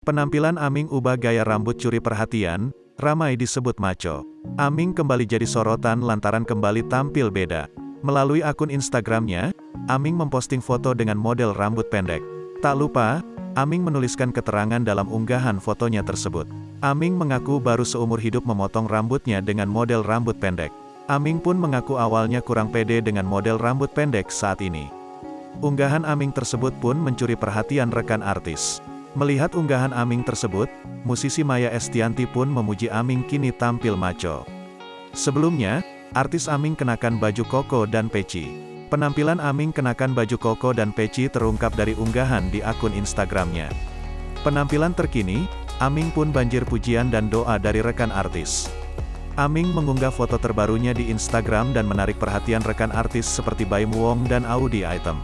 Penampilan Aming ubah gaya rambut curi perhatian, ramai disebut maco. Aming kembali jadi sorotan lantaran kembali tampil beda. Melalui akun Instagramnya, Aming memposting foto dengan model rambut pendek. Tak lupa, Aming menuliskan keterangan dalam unggahan fotonya tersebut. Aming mengaku baru seumur hidup memotong rambutnya dengan model rambut pendek. Aming pun mengaku awalnya kurang pede dengan model rambut pendek saat ini. Unggahan Aming tersebut pun mencuri perhatian rekan artis. Melihat unggahan Aming tersebut, musisi Maya Estianty pun memuji Aming kini tampil maco. Sebelumnya, artis Aming kenakan baju koko dan peci. Penampilan Aming kenakan baju koko dan peci terungkap dari unggahan di akun Instagramnya. Penampilan terkini, Aming pun banjir pujian dan doa dari rekan artis. Aming mengunggah foto terbarunya di Instagram dan menarik perhatian rekan artis seperti Baim Wong dan Audy Item.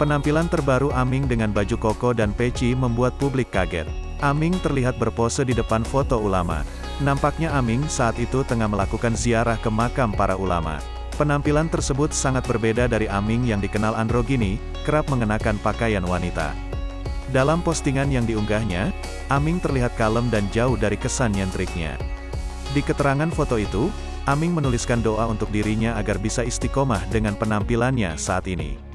Penampilan terbaru Aming dengan baju koko dan peci membuat publik kaget. Aming terlihat berpose di depan foto ulama. Nampaknya Aming saat itu tengah melakukan ziarah ke makam para ulama. Penampilan tersebut sangat berbeda dari Aming yang dikenal androgini, kerap mengenakan pakaian wanita. Dalam postingan yang diunggahnya, Aming terlihat kalem dan jauh dari kesan nyentriknya. Di keterangan foto itu, Aming menuliskan doa untuk dirinya agar bisa istiqomah dengan penampilannya saat ini.